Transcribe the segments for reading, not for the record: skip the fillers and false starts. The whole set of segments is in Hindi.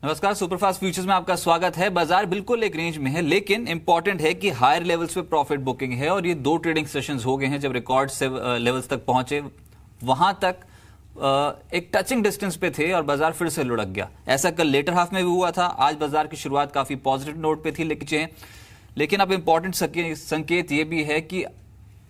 नमस्कार, सुपरफास्ट फ्यूचर्स में आपका स्वागत है। बाजार बिल्कुल एक रेंज में है, लेकिन इंपॉर्टेंट है कि हायर लेवल्स पे प्रॉफिट बुकिंग है और ये 2 ट्रेडिंग सेशंस हो गए हैं जब रिकॉर्ड से लेवल्स तक पहुंचे। वहां तक एक टचिंग डिस्टेंस पे थे और बाजार फिर से लुढ़क गया। ऐसा कल लेटर हाफ में भी हुआ था। आज बाजार की शुरुआत काफी पॉजिटिव नोट पे थी, लेकिन अब इंपॉर्टेंट संकेत ये भी है कि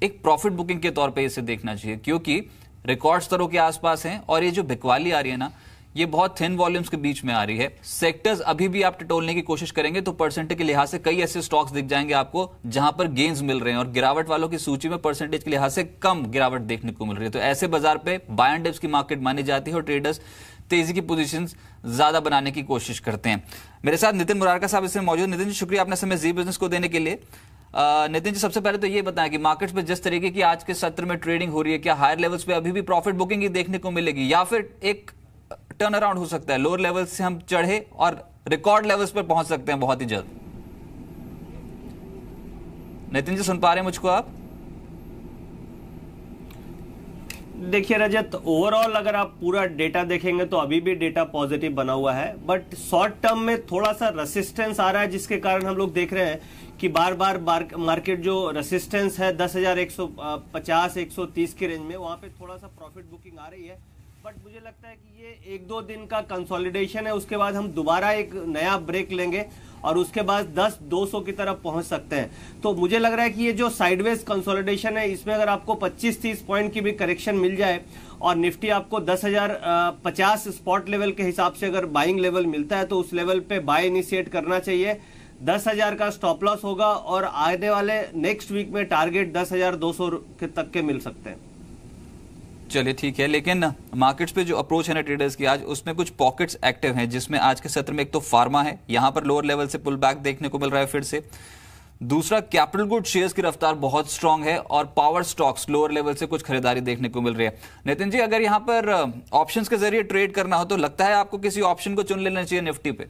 एक प्रॉफिट बुकिंग के तौर पे इसे देखना चाहिए, क्योंकि रिकॉर्ड स्तरों के आसपास हैं और ये जो बिकवाली आ रही है ना, ये बहुत थिन वॉल्यूम्स के बीच में आ रही है। सेक्टर्स अभी भी आप टटोलने की कोशिश करेंगे तो परसेंटेज के लिहाज से कई ऐसे स्टॉक्स दिख जाएंगे आपको जहां पर गेन्स मिल रहे हैं और गिरावट वालों की सूची में परसेंटेज के लिहाज से कम गिरावट देखने को मिल रही है। तो ऐसे बाजार पे बाय एंड डिप्स की मार्केट मानी जाती है और ट्रेडर्स तेजी की पोजीशंस ज्यादा बनाने की कोशिश करते हैं। मेरे साथ नितिन मुरारका साहब इसमें मौजूद। नितिन जी, शुक्रिया अपने समय जी बिजनेस को देने के लिए। नितिन जी, सबसे पहले तो ये बताएं कि मार्केट्स पे जिस तरीके की आज के सत्र में ट्रेडिंग हो रही है, क्या हायर लेवल्स पे अभी भी प्रॉफिट बुकिंग ही देखने को मिलेगी या फिर एक टर्न अराउंड हो सकता है, लोअर लेवल से हम चढ़े और रिकॉर्ड लेवल्स पर पहुंच सकते हैं बहुत ही जल्द? नितिन जी, सुन पा रहे हैं मुझको आप? देखिए रजत, ओवरऑल अगर आप पूरा डेटा देखेंगे तो अभी भी डेटा पॉजिटिव बना हुआ है, बट शॉर्ट टर्म में थोड़ा सा रेसिस्टेंस आ रहा है, जिसके कारण हम लोग देख रहे हैं कि बार बार मार्केट जो रेसिस्टेंस है 10,150 130 के रेंज में, वहां पे थोड़ा सा प्रॉफिट बुकिंग आ रही है। बट मुझे लगता है कि ये 1-2 दिन का कंसोलिडेशन है, उसके बाद हम दोबारा एक नया ब्रेक लेंगे और उसके बाद 10-200 की तरफ पहुंच सकते हैं। तो मुझे लग रहा है कि ये जो साइडवेज कंसोलिडेशन है, इसमें अगर आपको 25-30 पॉइंट की भी करेक्शन मिल जाए और निफ्टी आपको 10,050 स्पॉट लेवल के हिसाब से अगर बाइंग लेवल मिलता है तो उस लेवल पे बाय इनिशिएट करना चाहिए। 10,000 का स्टॉप लॉस होगा और आने वाले नेक्स्ट वीक में टारगेट 10,200 तक के मिल सकते हैं। चलिए ठीक है, लेकिन मार्केट्स पे जो अप्रोच है ना ट्रेडर्स की आज, उसमें कुछ पॉकेट्स एक्टिव हैं, जिसमें आज के सत्र में एक तो फार्मा है, यहां पर लोअर लेवल से पुल बैक देखने को मिल रहा है फिर से। दूसरा, कैपिटल गुड शेयर्स की रफ्तार बहुत स्ट्रांग है और पावर स्टॉक्स लोअर लेवल से कुछ खरीदारी देखने को मिल रही है। नितिन जी, अगर यहां पर ऑप्शंस के जरिए ट्रेड करना हो तो लगता है आपको किसी ऑप्शन को चुन लेना चाहिए निफ्टी पे?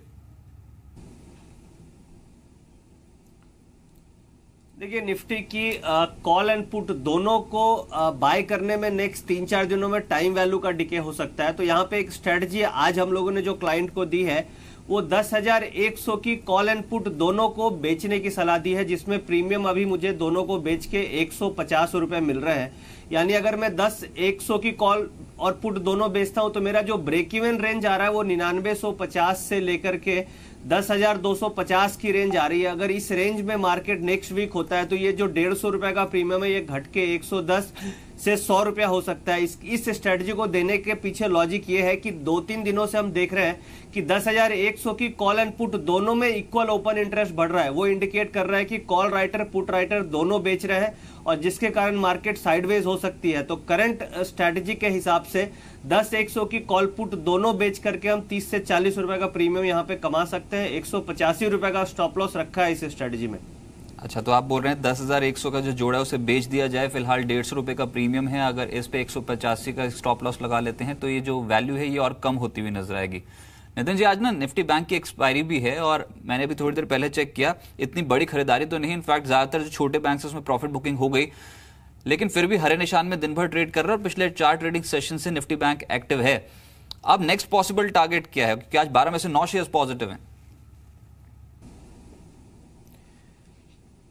देखिए, निफ्टी की कॉल एंड पुट दोनों को बाय करने में नेक्स्ट 3-4 दिनों में टाइम वैल्यू का डिके हो सकता है। तो यहाँ पे एक स्ट्रेटजी आज हम लोगों ने जो क्लाइंट को दी है, वो 10,100 की कॉल एंड पुट दोनों को बेचने की सलाह दी है, जिसमें प्रीमियम अभी मुझे दोनों को बेच के 150 रुपए मिल रहे हैं। यानी अगर मैं 10,100 की कॉल और पुट दोनों बेचता हूं तो मेरा जो ब्रेक इवन रेंज आ रहा है वो 9950 से लेकर के 10,250 की रेंज आ रही है। अगर इस रेंज में मार्केट नेक्स्ट वीक होता है तो ये जो 150 रुपए का प्रीमियम है, ये घट के 110 से 100 रुपया हो सकता है। इस स्ट्रेटजी को देने के पीछे लॉजिक ये है कि 2-3 दिनों से हम देख रहे हैं कि 10,100 की कॉल एंड पुट दोनों में इक्वल ओपन इंटरेस्ट बढ़ रहा है। वो इंडिकेट कर रहा है कि कॉल राइटर पुट राइटर दोनों बेच रहे हैं और जिसके कारण मार्केट साइडवेज हो सकती है। तो करंट स्ट्रेटजी के हिसाब से 10,100 की कॉल पुट दोनों बेच करके हम 30 से 40 रुपए का प्रीमियम यहाँ पे कमा सकते हैं। 185 रुपए का स्टॉप लॉस रखा है इस स्ट्रेटजी में। अच्छा, तो आप बोल रहे हैं 10,100 का जो जोड़ा है उसे बेच दिया जाए। फिलहाल 150 रुपए का प्रीमियम है, अगर इस पे 185 का स्टॉप लॉस लगा लेते हैं तो ये जो वैल्यू है ये और कम होती हुई नजर आएगी। नितिन जी, आज ना निफ्टी बैंक की एक्सपायरी भी है और मैंने भी थोड़ी देर पहले चेक किया, इतनी बड़ी खरीदारी तो नहीं। इनफैक्ट ज्यादातर जो छोटे बैंक है उसमें प्रॉफिट बुकिंग हो गई, लेकिन फिर भी हरे निशान में दिन भर ट्रेड कर रहा है और पिछले 4 ट्रेडिंग सेशन से निफ्टी बैंक एक्टिव है। अब नेक्स्ट पॉसिबल टारगेट क्या है, क्योंकि आज 12 में से 9 शेयर्स पॉजिटिव हैं?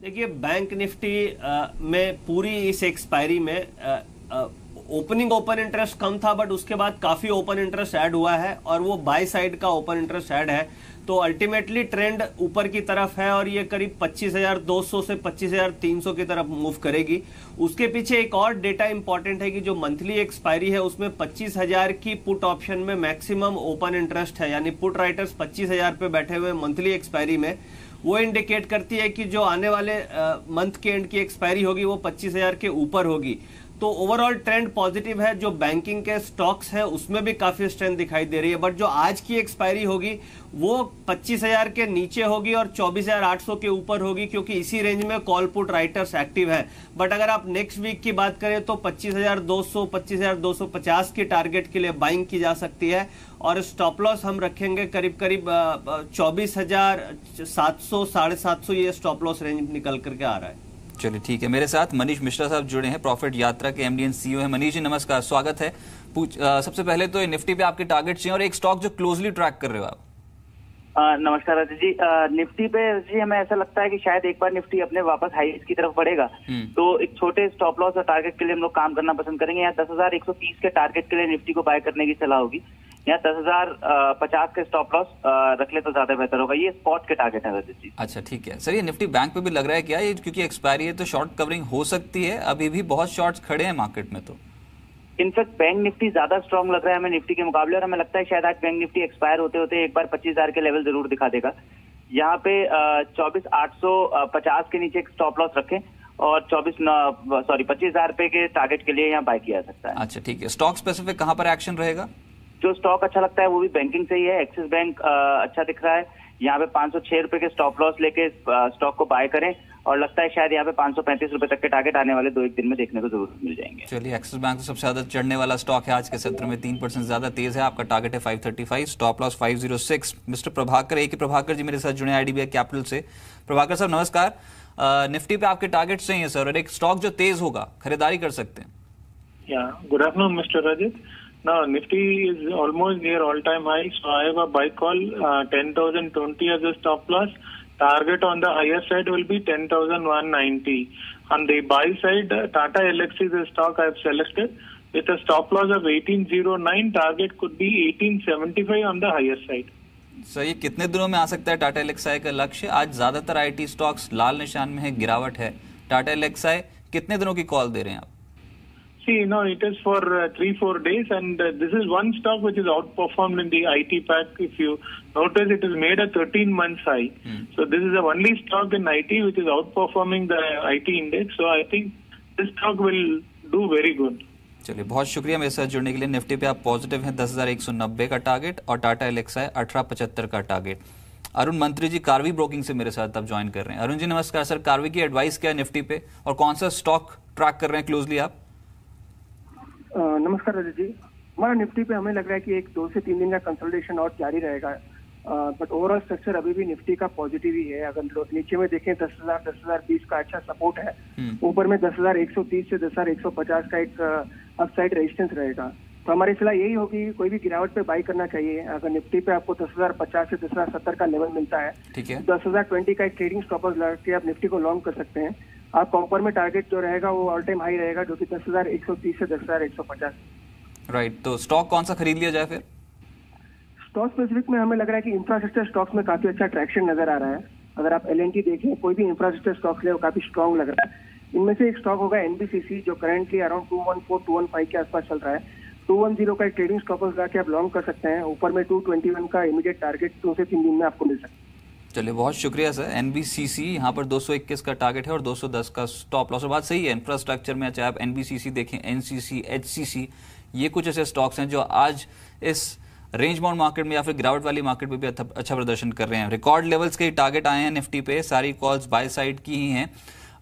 देखिए, बैंक निफ्टी में पूरी इस एक्सपायरी में ओपनिंग ओपन इंटरेस्ट कम था, बट उसके बाद काफी ओपन इंटरेस्ट ऐड हुआ है और वो बाय साइड का ओपन इंटरेस्ट ऐड है। तो अल्टीमेटली ट्रेंड ऊपर की तरफ है और ये करीब 25,200 से 25,300 की तरफ मूव करेगी। उसके पीछे एक और डेटा इंपॉर्टेंट है कि जो मंथली एक्सपायरी है उसमें 25,000 की पुट ऑप्शन में मैक्सिमम ओपन इंटरेस्ट है, यानी पुट राइटर्स 25,000 पे बैठे हुए मंथली एक्सपायरी में। वो इंडिकेट करती है कि जो आने वाले मंथ के एंड की एक्सपायरी होगी वो 25,000 के ऊपर होगी। तो ओवरऑल ट्रेंड पॉजिटिव है। जो बैंकिंग के स्टॉक्स है उसमें भी काफी स्ट्रेंथ दिखाई दे रही है, बट जो आज की एक्सपायरी होगी वो 25,000 के नीचे होगी और 24,800 के ऊपर होगी, क्योंकि इसी रेंज में कॉल पुट राइटर्स एक्टिव है। बट अगर आप नेक्स्ट वीक की बात करें तो 25,200 25,250 की टारगेट के लिए बाइंग की जा सकती है और स्टॉप लॉस हम रखेंगे करीब 24,700 750 ये स्टॉप लॉस रेंज निकल करके आ रहा है। चलिए ठीक है, मेरे साथ मनीष मिश्रा साहब जुड़े हैं, प्रॉफिट यात्रा के एमडी एंड सीईओ हैं। मनीष जी नमस्कार, स्वागत है। सबसे पहले तो निफ्टी पे आपके टारगेट चाहिए और एक स्टॉक जो क्लोजली ट्रैक कर रहे हो आप। नमस्कार अजय जी। निफ्टी पे जी हमें ऐसा लगता है कि शायद एक बार निफ्टी अपने वापस हाईज की तरफ बढ़ेगा, तो एक छोटे स्टॉप लॉस और टारगेट के लिए हम लोग काम करना पसंद करेंगे। यहाँ 10,130 के टारगेट के लिए निफ्टी को बाय करने की सलाह होगी। यहाँ 10,050 के स्टॉप लॉस रख ले तो ज्यादा बेहतर होगा। ये स्पॉट के टारगेट है अजय जी। अच्छा ठीक है सर, ये निफ्टी बैंक पे भी लग रहा है क्या ये, क्योंकि एक्सपायरी है तो शॉर्ट कवरिंग हो सकती है, अभी भी बहुत शॉर्ट्स खड़े हैं मार्केट में। तो इनफैक्ट बैंक निफ्टी ज्यादा स्ट्रांग लग रहा है हमें निफ्टी के मुकाबले, और हमें लगता है शायद आज बैंक निफ्टी एक्सपायर होते होते एक बार 25,000 के लेवल जरूर दिखा देगा। यहाँ पे 24,850 के नीचे एक स्टॉप लॉस रखें और 25,000 रुपए के टारगेट के लिए यहाँ बाय किया जा सकता है। अच्छा ठीक है, स्टॉक स्पेसिफिक कहाँ पर एक्शन रहेगा? जो स्टॉक अच्छा लगता है वो भी बैंकिंग से ही है। एक्सिस बैंक अच्छा दिख रहा है, यहाँ पे 506 रुपए के स्टॉप लॉस लेके स्टॉक को बाय करें, और लगता है शायद यहाँ पे 535 रुपए तक के टारगेट आने वाले 2-1 दिन में देखने को जरूर मिल जाएंगे। चलिए, एक्सिस बैंक तो सबसे ज्यादा चढ़ने वाला स्टॉक है आज के सत्र में, 3% ज्यादा तेज है। आपका टारगेट है 535, स्टॉप लॉस 506। मिस्टर प्रभाकर, एक ही प्रभाकर जी मेरे साथ जुड़े आईडीबीआई कैपिटल से। प्रभाकर साहब नमस्कार। निफ्टी पे आपके टारगेट सही है सर, और एक स्टॉक जो तेज होगा खरीदारी कर सकते हैं। Good afternoon mister Rajit. Now Nifty is almost near all-time high, so I have a buy call 10,020 as a stop loss. Target on the higher side will be 10,190. On the buy side, Tata Elxsi is a stock I have selected with a stop loss of 1809. Target could be 1875 on the higher side. Sir ये कितने दिनों में आ सकता है टाटा एलेक्साई का लक्ष्य? आज ज्यादातर आईटी स्टॉक्स लाल निशान में है, गिरावट है। टाटा एलेक्साई कितने दिनों की कॉल दे रहे हैं आप? See, it is for 3-4 days, and this is one stock which is outperformed in the IT pack. If you notice, it has made a 13-month high. So this is the only stock in IT which is outperforming the IT index. So I think this stock will do very good. चलिए, बहुत शुक्रिया मेरे साथ जुड़ने के लिए। निफ्टी पे आप पॉजिटिव हैं, 10,190 का टारगेट, और टाटा एलेक्साई 1875 का टारगेट। अरुण मंत्री जी कार्वी ब्रोकिंग से मेरे साथ अब ज्वाइन कर रहे हैं। अरुण जी नमस्कार सर, कार्वी की एडवाइस क्या है निफ्टी पे, और कौन सा स्टॉक ट्रैक कर रहे हैं क्लोजली आप? नमस्कार रजत जी। हमारा निफ्टी पे हमें लग रहा है कि एक 2 से 3 दिन का कंसोलिडेशन और जारी रहेगा, बट ओवरऑल स्ट्रक्चर अभी भी निफ्टी का पॉजिटिव ही है। अगर नीचे में देखें 10,000, 10,020 का अच्छा सपोर्ट है, ऊपर में 10,130 से 10,150 का एक अपसाइड रेजिस्टेंस रहेगा। तो हमारी सलाह यही होगी कोई भी गिरावट पे बाई करना चाहिए। अगर निफ्टी पे आपको 10,050 से 10,070 का लेवल मिलता है, 10,020 का एक ट्रेडिंग स्टॉपर्स लगा के आप निफ्टी को लॉन्ग कर सकते हैं। आप कॉम्पर में टारगेट जो रहेगा वो ऑल टाइम हाई रहेगा, जो कि 10,130 से 10,150। राइट, तो स्टॉक कौन सा खरीद लिया जाए फिर? स्टॉक स्पेसिफिक में हमें लग रहा है कि इंफ्रास्ट्रक्चर स्टॉक्स में काफी अच्छा ट्रैक्शन नजर आ रहा है। अगर आप एल&टी देखें, कोई भी इंफ्रास्ट्रक्चर स्टॉक्स ले वो काफी स्ट्रॉन्ग लग रहा है। इनमें से एक स्टॉक होगा एनबीसीसी, जो करंटली अराउंड 214-215 के आसपास चल रहा है। 210 का एक ट्रेडिंग स्टॉपर्स लगा के आप लॉन्ग कर सकते हैं। ऊपर में 221 का इमीडिएट टारगेट 2 से 3 दिन में आपको मिल सकता है। चलिए, बहुत शुक्रिया सर। एनबीसीसी यहाँ पर 221 का टारगेट है और 210 का स्टॉप लॉस। और बात सही है, इंफ्रास्ट्रक्चर में चाहे आप एनबीसीसी देखें, एनसीसी, एचसीसी, ये कुछ ऐसे स्टॉक्स हैं जो आज इस रेंज बाउंड मार्केट में या फिर गिरावट वाली मार्केट में भी अच्छा प्रदर्शन कर रहे हैं। रिकॉर्ड लेवल्स के टारगेट आए हैं निफ्टी पे, सारी कॉल्स बाय साइड की ही हैं।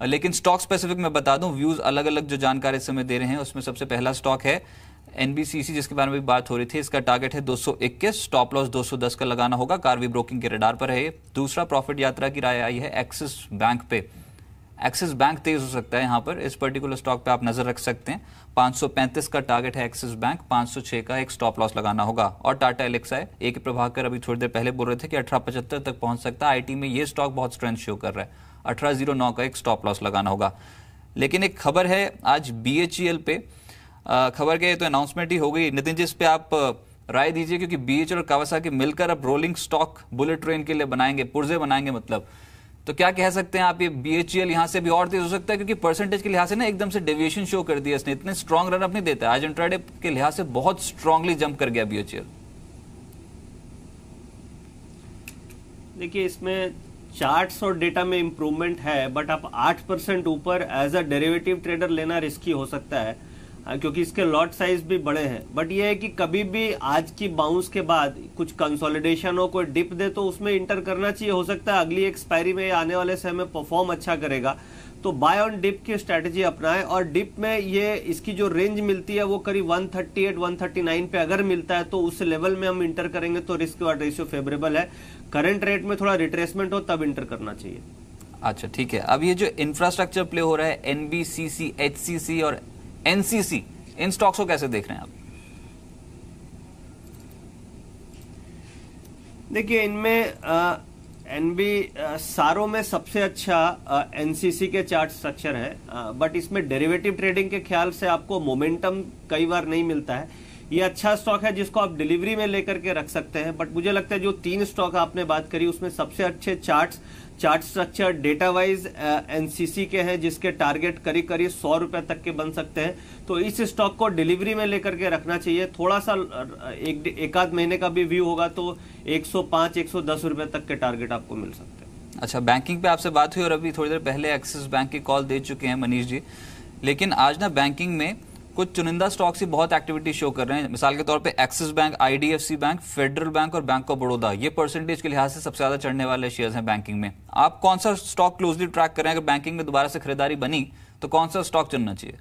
लेकिन स्टॉक स्पेसिफिक में बता दूं, व्यूज अलग अलग जो जानकारी इस समय दे रहे हैं, उसमें सबसे पहला स्टॉक है एनबीसीसी, जिसके बारे में भी बात हो रही थी। इसका टारगेट है 221, स्टॉप लॉस 210 का लगाना होगा। कार्वी ब्रोकिंग के रडार पर है। दूसरा प्रॉफिट यात्रा की राय आई है एक्सिस बैंक पे। एक्सिस बैंक तेज हो सकता है, यहाँ पर इस पर्टिकुलर स्टॉक पे आप नजर रख सकते हैं। 535 का टारगेट है एक्सिस बैंक, 506 का एक स्टॉप लॉस लगाना होगा। और टाटा एलेक्साई, एक प्रभाकर अभी थोड़ी देर पहले बोल रहे थे कि 1875 तक पहुंच सकता है। आईटी में ये स्टॉक बहुत स्ट्रेंथ शो कर रहा है, 1809 का एक स्टॉप लॉस लगाना होगा। लेकिन एक खबर है आज बीएचईएल पे, खबर के तो अनाउंसमेंट ही हो गई। नितिन जी, इस पे आप राय दीजिए, क्योंकि बीएचईएल और कावासाकी मिलकर अब रोलिंग स्टॉक बुलेट ट्रेन के लिए बनाएंगे, पुर्जे बनाएंगे मतलब। तो क्या कह सकते हैं आप, ये बीएचईएल यहाँ से भी और तेज हो सकता है? क्योंकि परसेंटेज के लिहाज से ना एकदम से डेविएशन शो कर दिया इसने, इतने स्ट्रॉन्ग रन अप नहीं देता है। आज इंट्राडे के लिहाज से बहुत स्ट्रांगली जंप कर गया बीएचईएल। देखिए, इसमें चार्ट्स और डेटा में इंप्रूवमेंट है, बट आप 8% ऊपर एज अ डेरिवेटिव ट्रेडर लेना रिस्की हो सकता है, क्योंकि इसके लॉट साइज भी बड़े हैं। बट ये है कि कभी भी आज की बाउंस के बाद कुछ कंसोलिडेशन हो, कोई डिप दे, तो उसमें इंटर करना चाहिए। हो सकता है अगली एक्सपायरी में आने वाले समय में परफॉर्म अच्छा करेगा, तो बाय ऑन डिप की स्ट्रेटेजी अपनाएं। और डिप में ये इसकी जो रेंज मिलती है वो करीब 138-139 पे अगर मिलता है, तो उस लेवल में हम इंटर करेंगे तो रिस्क वार्ड रेशियो फेवरेबल है। करंट रेट में थोड़ा रिट्रेसमेंट हो तब इंटर करना चाहिए। अच्छा ठीक है, अब ये जो इंफ्रास्ट्रक्चर प्ले हो रहा है, एनबीसीसी, एचसीसी और एनसीसी, इन स्टॉक्स को कैसे देख रहे हैं आप? देखिए इनमें एनबी सारों में सबसे अच्छा एनसीसी के चार्ट स्ट्रक्चर है, बट इसमें डेरिवेटिव ट्रेडिंग के ख्याल से आपको मोमेंटम कई बार नहीं मिलता है। ये अच्छा स्टॉक है जिसको आप डिलीवरी में लेकर के रख सकते हैं, बट मुझे लगता है जो 3 स्टॉक आपने बात करी उसमें सबसे अच्छे chart structure data wise NCC के हैं, जिसके टारगेट करीब करीब 100 रुपए तक के बन सकते हैं। तो इस स्टॉक को डिलीवरी में लेकर के रखना चाहिए। थोड़ा सा एक आध महीने का भी व्यू होगा तो 105-110 रुपए तक के टारगेट आपको मिल सकते हैं। अच्छा, बैंकिंग पे आपसे बात हुई और अभी थोड़ी देर पहले एक्सिस बैंक की कॉल दे चुके हैं मनीष जी, लेकिन आज ना बैंकिंग में कुछ चुनिंदा स्टॉक्स ही बहुत एक्टिविटी शो कर रहे हैं। मिसाल के तौर पे axis bank, IDFC bank, federal bank और बैंक ऑफ बड़ौदा, ये परसेंटेज के लिहाज से सबसे ज्यादा चढ़ने वाले शेयर्स हैं बैंकिंग में। आप कौन सा स्टॉक क्लोजली ट्रैक कर रहे हैं? अगर बैंकिंग में दोबारा से खरीदारी बनी तो कौन सा स्टॉक चुनना चाहिए?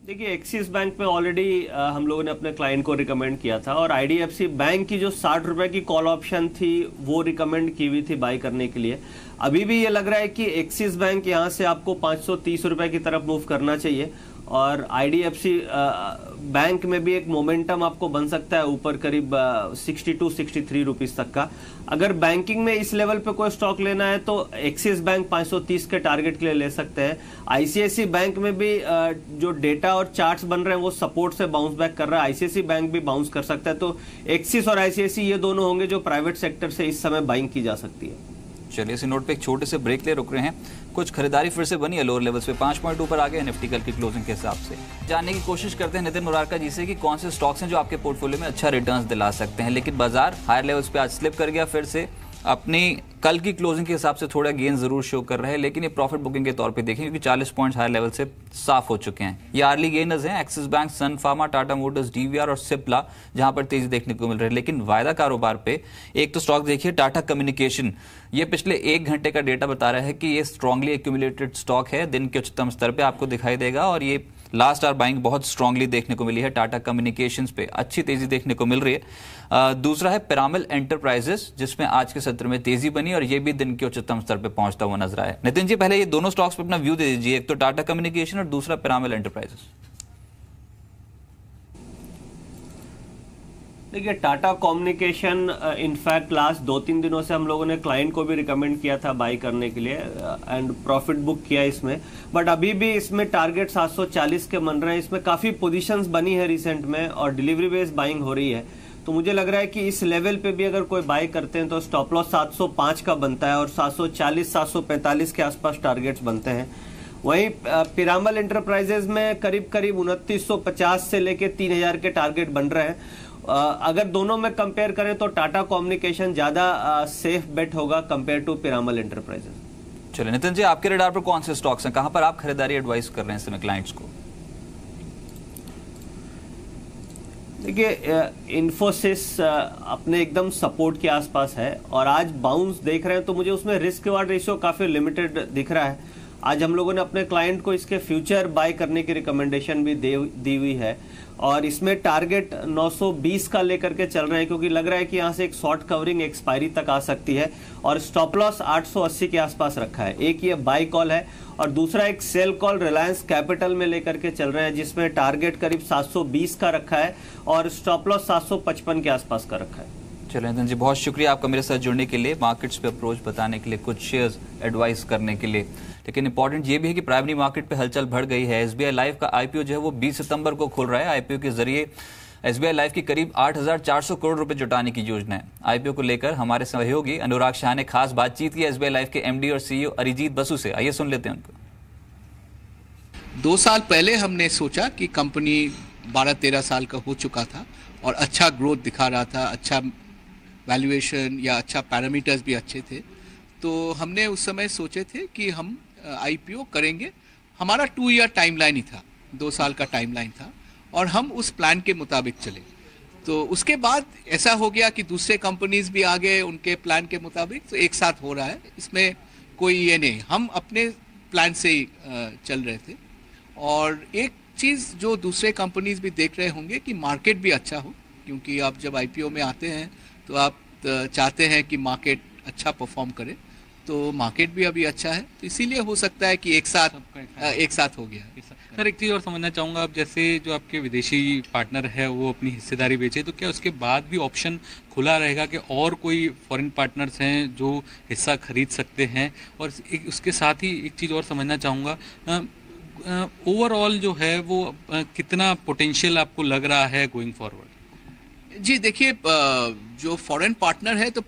देखिए एक्सिस बैंक में ऑलरेडी हम लोगों ने अपने क्लाइंट को रिकमेंड किया था, और आईडीएफसी बैंक की जो 60 रुपए की कॉल ऑप्शन थी वो रिकमेंड की हुई थी बाई करने के लिए। अभी भी ये लग रहा है कि एक्सिस बैंक यहां से आपको 530 रुपए की तरफ मूव करना चाहिए, और आईडीएफसी बैंक में भी एक मोमेंटम आपको बन सकता है ऊपर करीब 62-63 रुपीस तक का। अगर बैंकिंग में इस लेवल पे कोई स्टॉक लेना है तो एक्सिस बैंक 530 के टारगेट के लिए ले सकते हैं। आईसीआईसी बैंक में भी जो डेटा और चार्ट्स बन रहे हैं वो सपोर्ट से बाउंस बैक कर रहा है, आईसीआईसी बैंक भी बाउंस कर सकता है। तो एक्सिस और आईसीआईसी ये दोनों होंगे जो प्राइवेट सेक्टर से इस समय बाइंग की जा सकती है। चलिए इसी नोट पे एक छोटे से ब्रेक ले रुक रहे हैं। कुछ खरीदारी फिर से बनी है लोअर लेवल्स पे, 5 पॉइंट ऊपर आ गए निफ्टी कल की क्लोजिंग के हिसाब से। जानने की कोशिश करते हैं नितिन मुरारका जी से कि कौन से स्टॉक्स हैं जो आपके पोर्टफोलियो में अच्छा रिटर्न्स दिला सकते हैं। लेकिन बाजार हायर लेवल्स पे आज स्लिप कर गया, फिर से अपनी कल की क्लोजिंग के हिसाब से थोड़ा गेन जरूर शो कर रहे हैं, लेकिन ये प्रॉफिट बुकिंग के तौर पे देखें क्योंकि 40 पॉइंट्स हायर लेवल से साफ हो चुके हैं। ये अर्ली गेनर्स हैं एक्सिस बैंक, सन फार्मा, टाटा मोटर्स, डीवीआर और सिप्ला, जहां पर तेजी देखने को मिल रही है। लेकिन वायदा कारोबार पे एक तो स्टॉक देखिए टाटा कम्युनिकेशन, ये पिछले 1 घंटे का डेटा बता रहा है कि ये स्ट्रांगली एक्यूमुलेटेड स्टॉक है, दिन के उच्चतम स्तर पे आपको दिखाई देगा, और ये लास्ट आवर बाइंग बहुत स्ट्रांगली देखने को मिली है। टाटा कम्युनिकेशंस पे अच्छी तेजी देखने को मिल रही है। दूसरा है पिरामल एंटरप्राइजेस, जिसमें आज के सत्र में तेजी बनी और ये भी दिन के उच्चतम स्तर पे पहुंचता हुआ नजर आया। नितिन जी पहले ये दोनों स्टॉक्स पे अपना व्यू दे दीजिए, एक तो टाटा कम्युनिकेशन और दूसरा पिरामल एंटरप्राइजेस। देखिए टाटा कम्युनिकेशन इनफैक्ट लास्ट 2-3 दिनों से हम लोगों ने क्लाइंट को भी रिकमेंड किया था बाई करने के लिए, एंड प्रॉफिट बुक किया इसमें, बट अभी भी इसमें टारगेट 740 के बन रहे हैं। इसमें काफी पोजीशंस बनी है रिसेंट में और डिलीवरी बेस्ड बाइंग हो रही है, तो मुझे लग रहा है कि इस लेवल पे भी अगर कोई बाई करते हैं तो स्टॉप लॉस 705 का बनता है और 740-745 के आसपास टारगेट्स बनते हैं। वहीं पिरामल एंटरप्राइजेज में करीब करीब 2950 से लेके 3000 के टारगेट बन रहे हैं। अगर दोनों में कंपेयर करें तो टाटा कम्युनिकेशन ज्यादा सेफ बेट होगा कंपेयर टू पिरामल एंटरप्राइजेज। चलिए नितिन जी आपके रडार पर कौन से स्टॉक्स हैं, कहां पर आप खरीदारी एडवाइस कर रहे हैं इस समय क्लाइंट्स को? देखिए इन्फोसिस अपने एकदम सपोर्ट के आसपास है और आज बाउंस देख रहे हैं तो मुझे उसमें रिस्क रिवार्ड रेशियो काफी लिमिटेड दिख रहा है। आज हम लोगों ने अपने क्लाइंट को इसके फ्यूचर बाय करने की रिकमेंडेशन भी दी हुई है और इसमें टारगेट 920 का लेकर के चल रहे हैं, क्योंकि लग रहा है कि यहां से एक शॉर्ट कवरिंग एक्सपायरी तक आ सकती है और स्टॉप लॉस 880 के आसपास रखा है। एक ये बाय कॉल है और दूसरा एक सेल कॉल रिलायंस कैपिटल में लेकर के चल रहे हैं, जिसमें टारगेट करीब 720 का रखा है और स्टॉप लॉस 755 के आसपास का रखा है। चलिए नितिन जी बहुत शुक्रिया आपका मेरे साथ जुड़ने के लिए, मार्केट्स पे अप्रोच बताने के लिए, कुछ शेयर्स एडवाइस करने के लिए। लेकिन इंपॉर्टेंट ये भी है कि प्राइमरी मार्केट पे हलचल बढ़ गई है। एसबीआई लाइफ का आईपीओ जो है वो 20 सितंबर को खुल रहा है। आईपीओ के जरिए एसबीआई लाइफ की करीब 8400 करोड़ रुपए जुटाने की योजना है। आईपीओ को लेकर हमारे सहयोगी अनुराग शाह ने खास बातचीत की एसबीआई लाइफ के एमडी और सीईओ अरिजीत बसु से। आइए सुन लेते हैं उनको। 2 साल पहले हमने सोचा कि कंपनी 12-13 साल का हो चुका था और अच्छा ग्रोथ दिखा रहा था, अच्छा वैल्यूएशन या अच्छा पैरामीटर्स भी अच्छे थे, तो हमने उस समय सोचे थे कि हम आईपीओ करेंगे। हमारा 2 ईयर टाइमलाइन ही था, 2 साल का टाइमलाइन था और हम उस प्लान के मुताबिक चले। तो उसके बाद ऐसा हो गया कि दूसरे कंपनीज भी आ गए उनके प्लान के मुताबिक, तो एक साथ हो रहा है, इसमें कोई ये नहीं, हम अपने प्लान से ही चल रहे थे। और एक चीज़ जो दूसरे कंपनीज भी देख रहे होंगे कि मार्केट भी अच्छा हो, क्योंकि आप जब आईपीओ में आते हैं तो आप चाहते हैं कि मार्केट अच्छा परफॉर्म करे, तो मार्केट भी अभी अच्छा है, तो इसीलिए हो सकता है कि एक साथ हो गया। सर एक चीज़ और समझना चाहूँगा, अब जैसे जो आपके विदेशी पार्टनर है वो अपनी हिस्सेदारी बेचे, तो क्या उसके बाद भी ऑप्शन खुला रहेगा कि और कोई फॉरेन पार्टनर्स हैं जो हिस्सा खरीद सकते हैं? और उसके साथ ही एक चीज़ और समझना चाहूँगा, ओवरऑल जो है वो कितना पोटेंशियल आपको लग रहा है गोइंग फॉरवर्ड? जी देखिए, जो फॉरेन पार्टनर है तो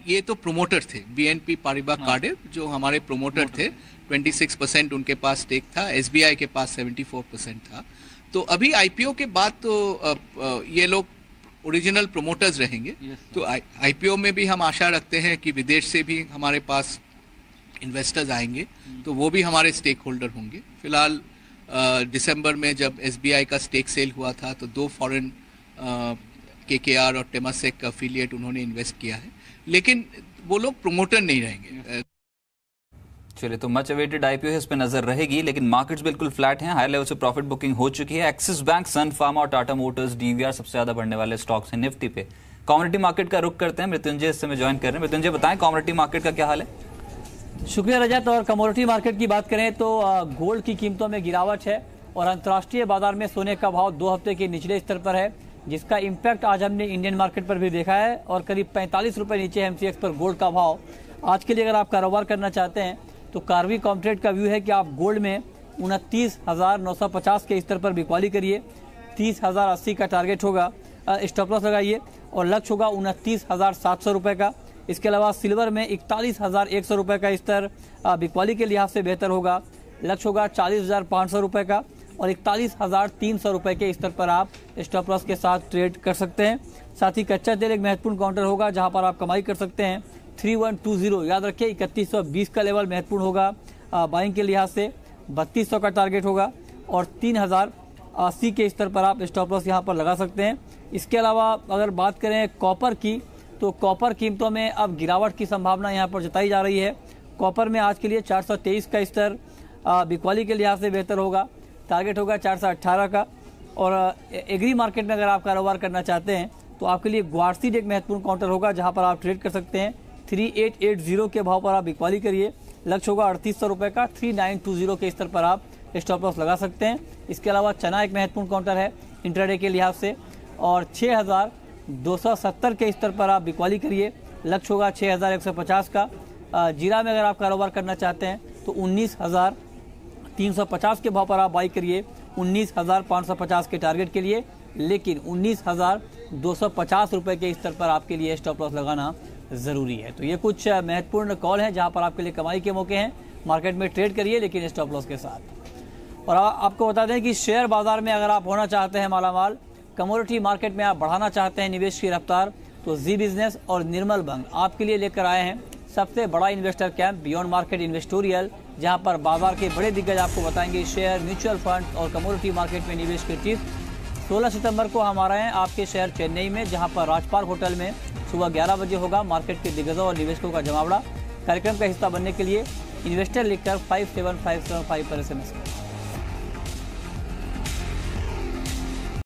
ये तो प्रोमोटर थे, BNP पारिबा कार्डिफ जो हमारे प्रोमोटर थे, 26% उनके पास स्टेक था, SBI के पास 74% था। तो अभी IPO के बाद तो ये लोग ओरिजिनल प्रोमोटर्स रहेंगे। तो IPO में भी हम आशा रखते हैं कि विदेश से भी हमारे पास इन्वेस्टर्स आएंगे, तो वो भी हमारे स्टेक होल्डर होंगे। फिलहाल दिसंबर में जब SBI का स्टेक सेल हुआ था तो 2 फॉरेन KKR और टेमासेक का अफिलिएट उन्होंने इन्वेस्ट किया है, लेकिन वो लोग प्रोमोटर नहीं रहेंगे। चलिए, तो मच अवेटेड IPO है, इस पे नजर रहेगी, लेकिन मार्केट्स बिल्कुल फ्लैट हैं। हाई लेवल से प्रॉफिट बुकिंग हो चुकी है। एक्सिस बैंक, सन फार्मा और टाटा मोटर्स DVR सबसे ज्यादा बढ़ने वाले स्टॉक्स हैं निफ्टी पे। कमोडिटी मार्केट का रुख करते हैं, मृत्युंजय इस समय ज्वाइन कर रहे हैं। मृत्युंजय बताएं कमोडिटी मार्केट का क्या हाल है? शुक्रिया रजत। और कमोडिटी मार्केट की बात करें तो गोल्ड की कीमतों में गिरावट है और अंतर्राष्ट्रीय बाजार में सोने का भाव 2 हफ्ते के निचले स्तर पर है, जिसका इम्पैक्ट आज हमने इंडियन मार्केट पर भी देखा है। और करीब 45 रुपये नीचे MCX पर गोल्ड का भाव। आज के लिए अगर आप कारोबार करना चाहते हैं तो कार्वी कॉम्ट्रेड का व्यू है कि आप गोल्ड में 29,950 के स्तर पर बिकवाली करिए। 30,080 का टारगेट होगा, स्टॉप लॉस लगाइए, और लक्ष्य होगा 29,700 रुपये का। इसके अलावा सिल्वर में 41,100 रुपये का स्तर बिकवाली के लिहाज से बेहतर होगा, लक्ष्य होगा 40,500 रुपये का, और 41,300 रुपये के स्तर पर आप स्टॉप लॉस के साथ ट्रेड कर सकते हैं। साथ ही कच्चा तेल एक महत्वपूर्ण काउंटर होगा जहां पर आप कमाई कर सकते हैं। 3120 याद रखिए, 3120 का लेवल महत्वपूर्ण होगा बाइंग के लिहाज से। 3200 का टारगेट होगा और 3080 के स्तर पर आप स्टॉप लॉस यहां पर लगा सकते हैं। इसके अलावा अगर बात करें कॉपर की, तो कॉपर कीमतों में अब गिरावट की संभावना यहां पर जताई जा रही है। कॉपर में आज के लिए 423 का स्तर बिकवाली के लिहाज से बेहतर होगा, टारगेट होगा 418 का। और एग्री मार्केट में अगर आप कारोबार करना चाहते हैं तो आपके लिए ग्वारसीड एक महत्वपूर्ण काउंटर होगा जहां पर आप ट्रेड कर सकते हैं। 3880 के भाव पर आप बिकवाली करिए, लक्ष्य होगा 3800 रुपये का। 3920 के स्तर पर आप स्टॉप लॉस लगा सकते हैं। इसके अलावा चना एक महत्वपूर्ण काउंटर है इंट्राडे के लिहाज से, और 6270 के स्तर पर आप बिकवाली करिए, लक्ष्य होगा 6150 का। जीरा में अगर आप कारोबार करना चाहते हैं तो 19,350 के भाव पर आप बाई करिए, 19,550 के टारगेट के लिए, लेकिन 19,250 रुपये के स्तर पर आपके लिए स्टॉप लॉस लगाना ज़रूरी है। तो ये कुछ महत्वपूर्ण कॉल हैं जहां पर आपके लिए कमाई के मौके हैं। मार्केट में ट्रेड करिए लेकिन स्टॉप लॉस के साथ। और आपको बता दें कि शेयर बाजार में अगर आप होना चाहते हैं मालामाल, कमोडिटी मार्केट में आप बढ़ाना चाहते हैं निवेश की रफ्तार, तो जी बिजनेस और निर्मल बंग आपके लिए लेकर आए हैं सबसे बड़ा इन्वेस्टर कैंप बियॉन्ड मार्केट इन्वेस्टोरियल, जहां पर बाजार के बड़े दिग्गज आपको बताएंगे शेयर, म्यूचुअल फंड और कमोडिटी मार्केट में निवेश के टिप्स। 16 सितंबर को हम आ रहे हैं आपके शहर चेन्नई में, जहां पर राजपार्क होटल में सुबह 11 बजे होगा मार्केट के दिग्गजों और निवेशकों का जमावड़ा। कार्यक्रम का हिस्सा बनने के लिए इन्वेस्टर लिखकर 57575 पर SMS करें।